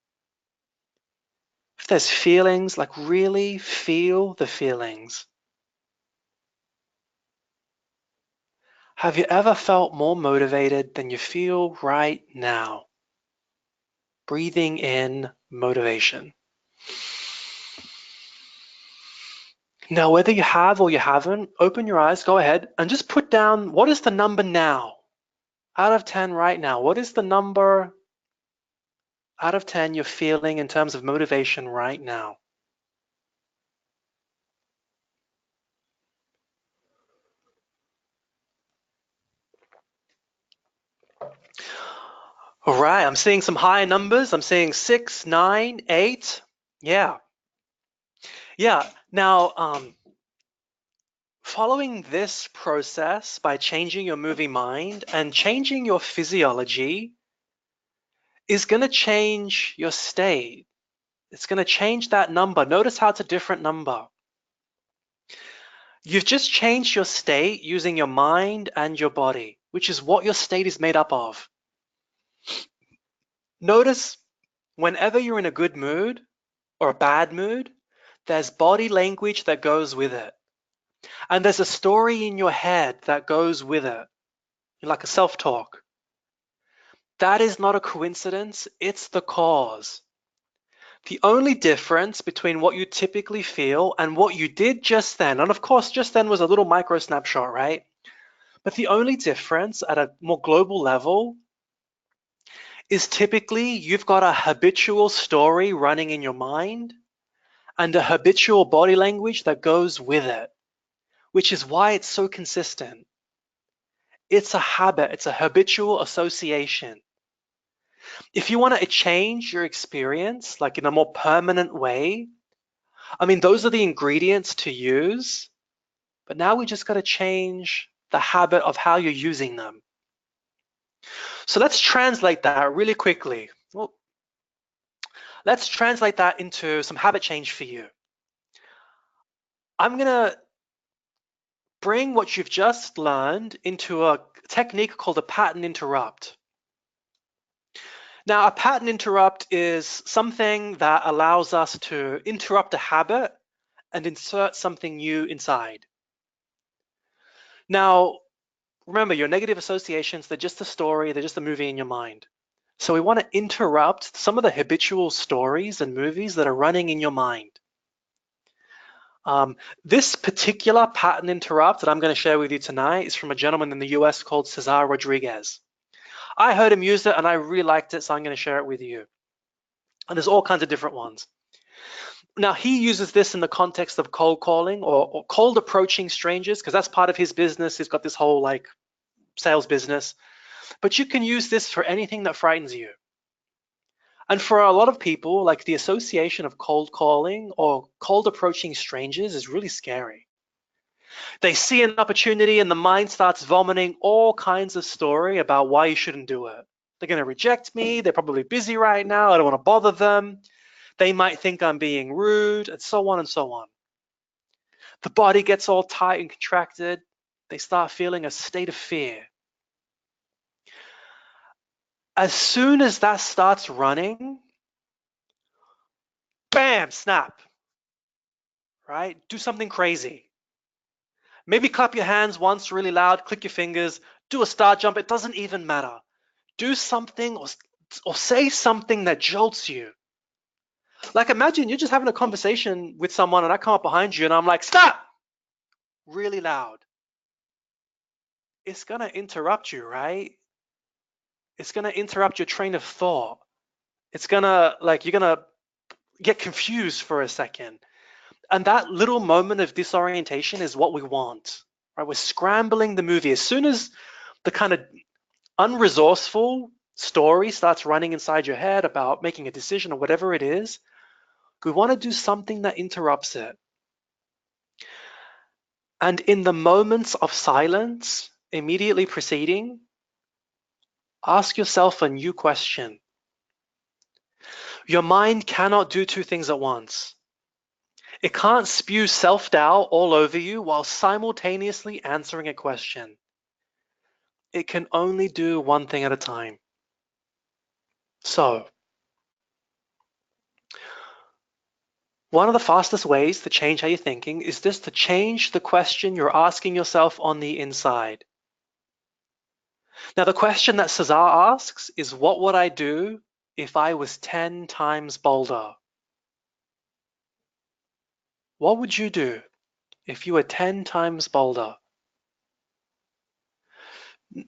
A: If there's feelings, like really feel the feelings. Have you ever felt more motivated than you feel right now? Breathing in motivation. Now, whether you have or you haven't, open your eyes, go ahead, and just put down, what is the number now? Out of 10 right now, what is the number out of 10 you're feeling in terms of motivation right now? All right, I'm seeing some high numbers. I'm seeing 6, 9, 8. Yeah. Now, following this process by changing your moving mind and changing your physiology is going to change your state. It's going to change that number. Notice how it's a different number. You've just changed your state using your mind and your body, which is what your state is made up of. Notice whenever you're in a good mood or a bad mood, there's body language that goes with it. And there's a story in your head that goes with it, like a self-talk. That is not a coincidence, it's the cause. The only difference between what you typically feel and what you did just then, and of course just then was a little micro snapshot, right? But the only difference at a more global level is typically you've got a habitual story running in your mind and a habitual body language that goes with it, which is why it's so consistent. It's a habit, it's a habitual association. If you want to change your experience, like in a more permanent way, I mean, those are the ingredients to use, but now we just got to change the habit of how you're using them. So let's translate that really quickly. Well, let's translate that into some habit change for you. I'm going to bring what you've just learned into a technique called a pattern interrupt. Now, a pattern interrupt is something that allows us to interrupt a habit and insert something new inside. Now, remember, your negative associations, they're just a story, they're just a movie in your mind. So we want to interrupt some of the habitual stories and movies that are running in your mind. This particular pattern interrupt that I'm going to share with you tonight is from a gentleman in the US called Cesar Rodriguez. I heard him use it and I really liked it, so I'm going to share it with you. And there's all kinds of different ones. Now, he uses this in the context of cold calling or cold approaching strangers, because that's part of his business. He's got this whole like sales business. But you can use this for anything that frightens you. And for a lot of people, like the association of cold calling or cold approaching strangers is really scary. They see an opportunity and the mind starts vomiting all kinds of story about why you shouldn't do it. They're going to reject me. They're probably busy right now. I don't want to bother them. They might think I'm being rude, and so on and so on. The body gets all tight and contracted. They start feeling a state of fear. As soon as that starts running, bam, snap, right? Do something crazy. Maybe clap your hands once really loud, click your fingers, do a star jump. It doesn't even matter. Do something or say something that jolts you. Like imagine you're just having a conversation with someone and I come up behind you and I'm like, stop, really loud. It's going to interrupt you, right? It's going to interrupt your train of thought. It's going to, like, you're going to get confused for a second. And that little moment of disorientation is what we want, right? We're scrambling the movie. As soon as the kind of unresourceful story starts running inside your head about making a decision or whatever it is, we want to do something that interrupts it. And in the moments of silence immediately preceding, ask yourself a new question. Your mind cannot do two things at once. It can't spew self-doubt all over you while simultaneously answering a question. It can only do one thing at a time. So, one of the fastest ways to change how you're thinking is just to change the question you're asking yourself on the inside. Now, the question that Cesar asks is, what would I do if I was 10 times bolder? What would you do if you were 10 times bolder?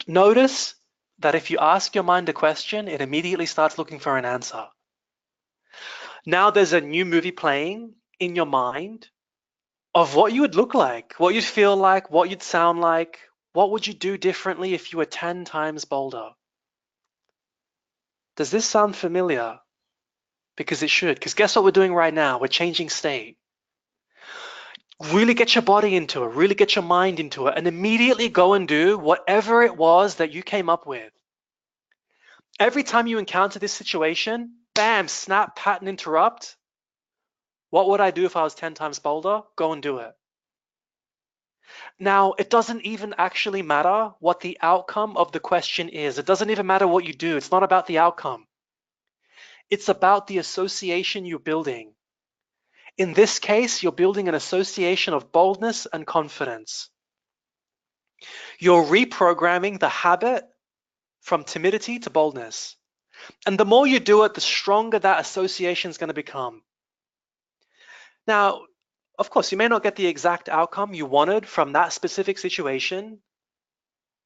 A: Notice that if you ask your mind a question, it immediately starts looking for an answer. Now there's a new movie playing in your mind of what you would look like, what you'd feel like, what you'd sound like. What would you do differently if you were 10 times bolder? Does this sound familiar? Because it should. Because guess what we're doing right now? We're changing state. Really get your body into it, really get your mind into it, and immediately go and do whatever it was that you came up with. Every time you encounter this situation, bam, snap, pattern, interrupt. What would I do if I was 10 times bolder? Go and do it. Now, it doesn't even actually matter what the outcome of the question is. It doesn't even matter what you do. It's not about the outcome. It's about the association you're building. In this case, you're building an association of boldness and confidence. You're reprogramming the habit from timidity to boldness. And the more you do it, the stronger that association is going to become. Now, of course, you may not get the exact outcome you wanted from that specific situation,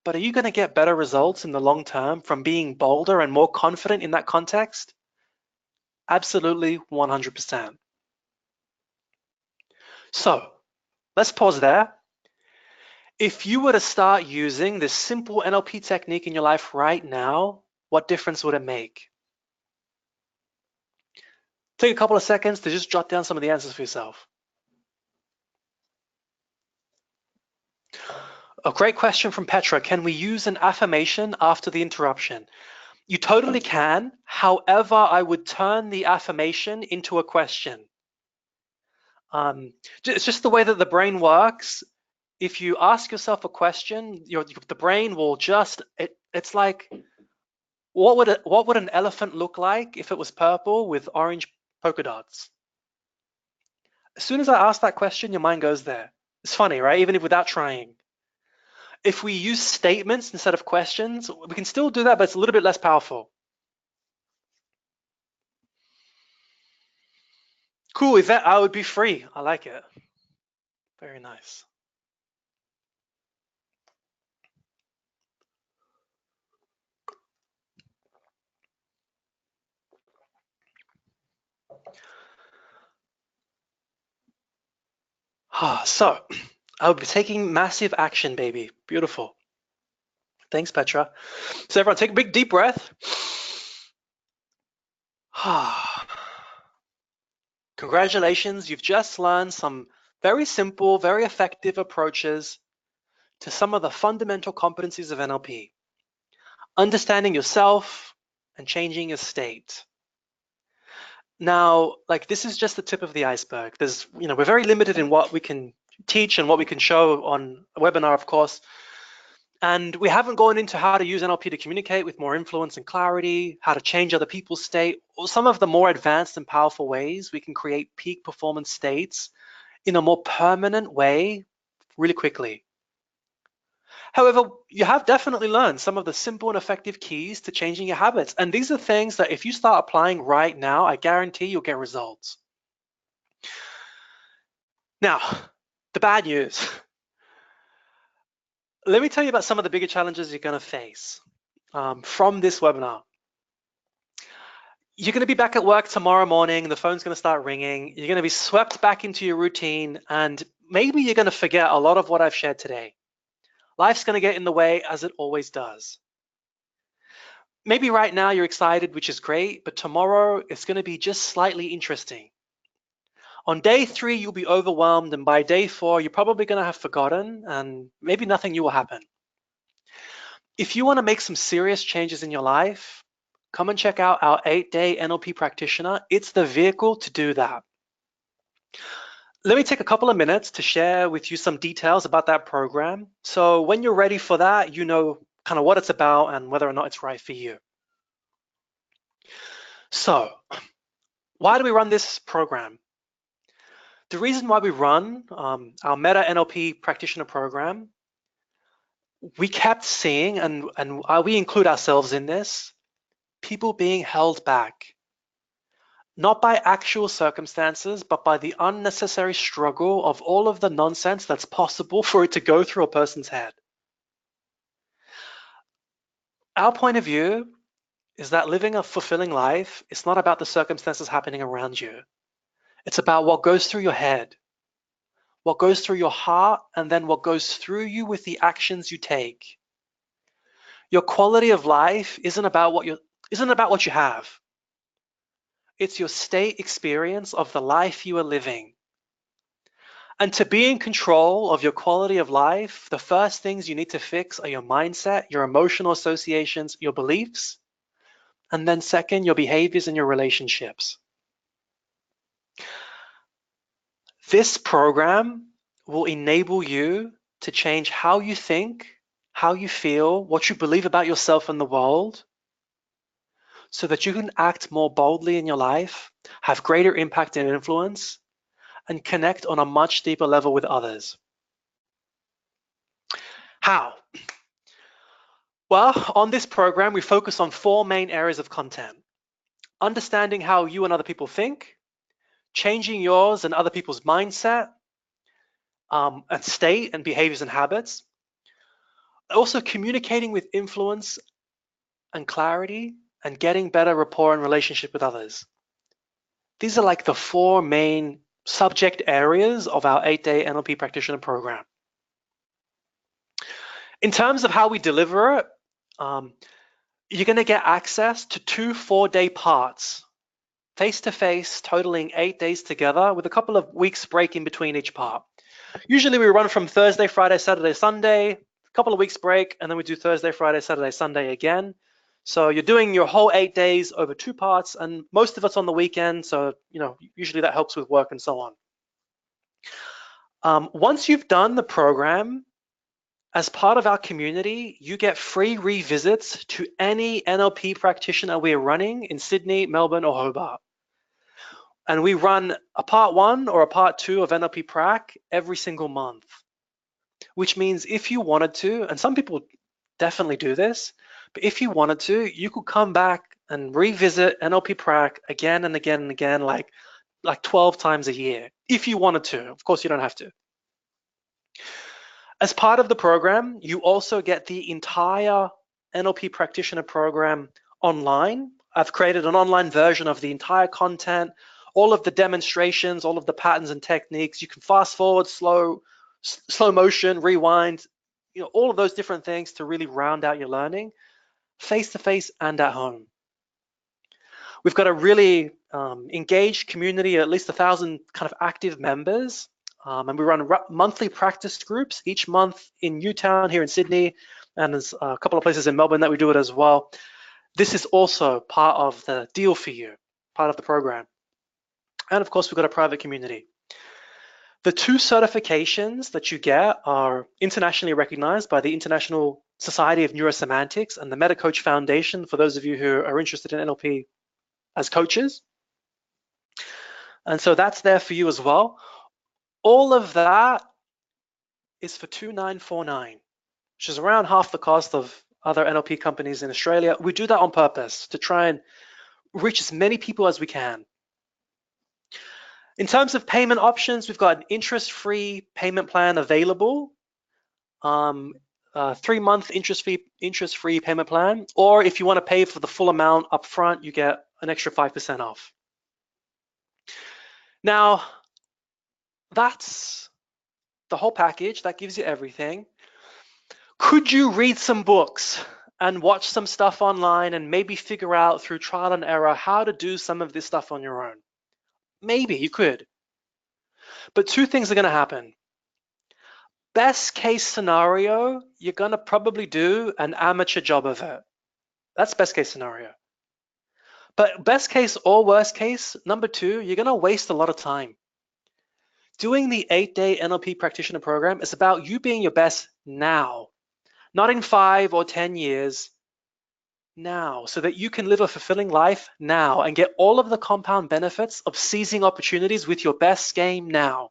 A: but are you going to get better results in the long term from being bolder and more confident in that context? Absolutely, 100%. So, let's pause there. If you were to start using this simple NLP technique in your life right now, what difference would it make? Take a couple of seconds to just jot down some of the answers for yourself. A great question from Petra. Can we use an affirmation after the interruption? You totally can. However, I would turn the affirmation into a question. It's just the way that the brain works. If you ask yourself a question, the brain will just, it's like, what would an elephant look like if it was purple with orange polka dots? As soon as I ask that question, your mind goes there. It's funny, right? Even if without trying. If we use statements instead of questions, we can still do that, but it's a little bit less powerful. Cool, Yvette, I would be free. I like it. Very nice. So, I would be taking massive action, baby. Beautiful. Thanks, Petra. So everyone, take a big deep breath. Congratulations, you've just learned some very simple, very effective approaches to some of the fundamental competencies of NLP. Understanding yourself and changing your state. Now, like, this is just the tip of the iceberg. We're very limited in what we can teach and what we can show on a webinar, of course. And we haven't gone into how to use NLP to communicate with more influence and clarity, how to change other people's state, or some of the more advanced and powerful ways we can create peak performance states in a more permanent way really quickly. However, you have definitely learned some of the simple and effective keys to changing your habits. And these are things that if you start applying right now, I guarantee you'll get results. Now, the bad news. Let me tell you about some of the bigger challenges you're going to face from this webinar. You're going to be back at work tomorrow morning, the phone's going to start ringing, you're going to be swept back into your routine, and maybe you're going to forget a lot of what I've shared today. Life's going to get in the way, as it always does. Maybe right now you're excited, which is great, but tomorrow it's going to be just slightly interesting. On day 3, you'll be overwhelmed, and by day 4, you're probably going to have forgotten, and maybe nothing new will happen. If you want to make some serious changes in your life, come and check out our 8-day NLP practitioner. It's the vehicle to do that. Let me take a couple of minutes to share with you some details about that program. So when you're ready for that, you know kind of what it's about and whether or not it's right for you. So why do we run this program? The reason why we run our Meta NLP practitioner program, we kept seeing, and we include ourselves in this, people being held back, not by actual circumstances, but by the unnecessary struggle of all of the nonsense that's possible for it to go through a person's head. Our point of view is that living a fulfilling life, it's not about the circumstances happening around you. It's about what goes through your head, what goes through your heart, and then what goes through you with the actions you take. Your quality of life isn't about what you have. It's your state experience of the life you are living. And to be in control of your quality of life, the first things you need to fix are your mindset, your emotional associations, your beliefs, and then second, your behaviors and your relationships. This program will enable you to change how you think, how you feel, what you believe about yourself and the world, so that you can act more boldly in your life, have greater impact and influence, and connect on a much deeper level with others. How? Well, on this program, we focus on 4 main areas of content: understanding how you and other people think, changing yours and other people's mindset, and state and behaviors and habits, also communicating with influence and clarity, and getting better rapport and relationship with others. These are like the 4 main subject areas of our 8-day NLP practitioner program. In terms of how we deliver it, you're going to get access to 2 4-day parts, face-to-face, totaling 8 days together with a couple of weeks break in between each part. Usually we run from Thursday, Friday, Saturday, Sunday, a couple of weeks break, and then we do Thursday, Friday, Saturday, Sunday again. So you're doing your whole 8 days over 2 parts, and most of it's on the weekend. So, usually that helps with work and so on. Once you've done the program, as part of our community, you get free revisits to any NLP practitioner we're running in Sydney, Melbourne, or Hobart. And we run a part 1 or a part 2 of NLP Prac every single month, which means if you wanted to, and some people definitely do this, but if you wanted to, you could come back and revisit NLP Prac again and again and again, like 12 times a year, if you wanted to. Of course, you don't have to. As part of the program, you also get the entire NLP practitioner program online. I've created an online version of the entire content, all of the demonstrations, all of the patterns and techniques. You can fast forward, slow motion, rewind, all of those different things to really round out your learning, face-to-face and at home. We've got a really engaged community, at least 1,000 kind of active members. And we run monthly practice groups each month in Newtown here in Sydney, and there's a couple of places in Melbourne that we do it as well. This is also part of the deal for you, part of the program. And of course, we've got a private community. The 2 certifications that you get are internationally recognized by the International Society of Neurosemantics and the Meta Coach Foundation, for those of you who are interested in NLP as coaches. And so that's there for you as well. All of that is for $2,949, which is around half the cost of other NLP companies in Australia. We do that on purpose to try and reach as many people as we can. In terms of payment options, we've got an interest-free payment plan available, 3-month interest-free payment plan, or if you want to pay for the full amount up front, you get an extra 5% off. Now, that's the whole package. That gives you everything. Could you read some books and watch some stuff online and maybe figure out through trial and error how to do some of this stuff on your own? Maybe you could. But 2 things are going to happen. Best case scenario, you're going to probably do an amateur job of it. That's best case scenario. But best case or worst case, number 2, you're gonna waste a lot of time. Doing the 8-day NLP practitioner program is about you being your best now, not in 5 or 10 years, now, so that you can live a fulfilling life now and get all of the compound benefits of seizing opportunities with your best game now.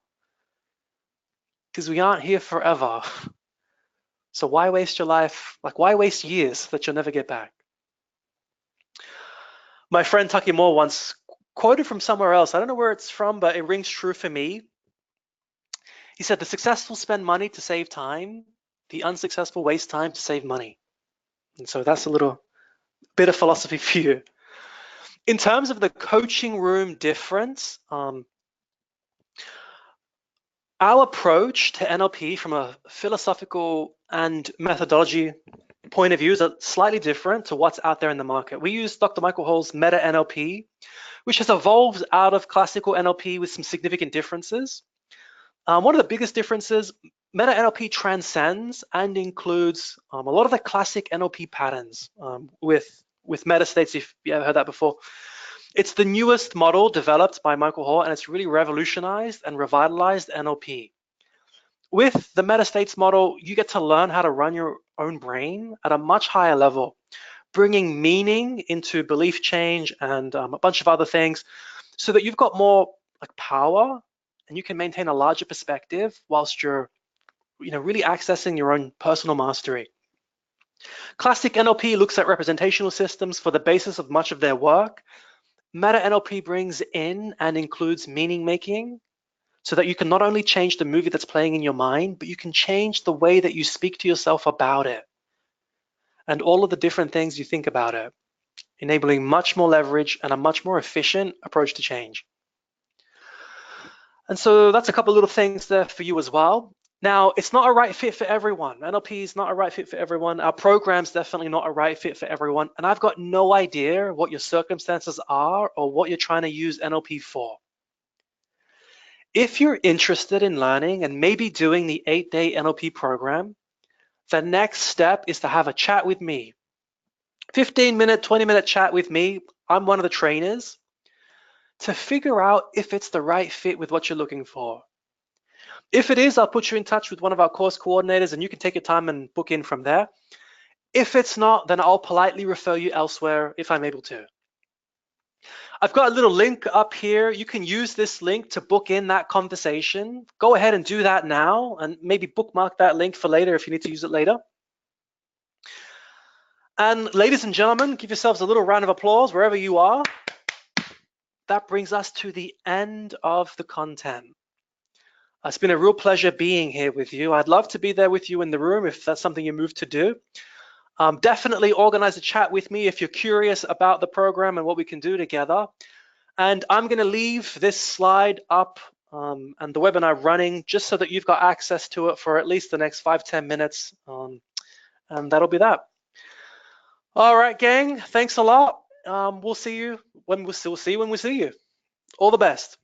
A: Because we aren't here forever. So why waste your life? Like, why waste years that you'll never get back? My friend Tucky Moore once quoted from somewhere else. I don't know where it's from, but it rings true for me. He said, the successful spend money to save time. The unsuccessful waste time to save money. And so that's a little bit of philosophy for you. In terms of the coaching room difference, our approach to NLP from a philosophical and methodology point of view is slightly different to what's out there in the market. We use Dr. Michael Hall's Meta NLP, which has evolved out of classical NLP with some significant differences. One of the biggest differences, Meta NLP transcends and includes a lot of the classic NLP patterns with meta states, if you ever heard that before. It's the newest model developed by Michael Hall, and it's really revolutionized and revitalized NLP. With the meta states model, you get to learn how to run your own brain at a much higher level, bringing meaning into belief change and a bunch of other things, so that you've got more like power and you can maintain a larger perspective whilst you're really accessing your own personal mastery. Classic NLP looks at representational systems for the basis of much of their work. Meta NLP brings in and includes meaning making, so that you can not only change the movie that's playing in your mind, but you can change the way that you speak to yourself about it and all of the different things you think about it, enabling much more leverage and a much more efficient approach to change. And so that's a couple of little things there for you as well. Now, it's not a right fit for everyone. NLP is not a right fit for everyone. Our program's definitely not a right fit for everyone. And I've got no idea what your circumstances are or what you're trying to use NLP for. If you're interested in learning and maybe doing the 8-day NLP program, the next step is to have a chat with me. 15-minute, 20-minute chat with me. I'm one of the trainers, to figure out if it's the right fit with what you're looking for. If it is, I'll put you in touch with one of our course coordinators and you can take your time and book in from there. If it's not, then I'll politely refer you elsewhere if I'm able to. I've got a little link up here. You can use this link to book in that conversation. Go ahead and do that now and maybe bookmark that link for later if you need to use it later. And ladies and gentlemen, give yourselves a little round of applause wherever you are. That brings us to the end of the content. It's been a real pleasure being here with you. I'd love to be there with you in the room if that's something you move to do. Definitely organize a chat with me if you're curious about the program and what we can do together. And I'm going to leave this slide up and the webinar running just so that you've got access to it for at least the next 5-10 minutes. And that'll be that. All right, gang. Thanks a lot. We'll see you when we see you. All the best.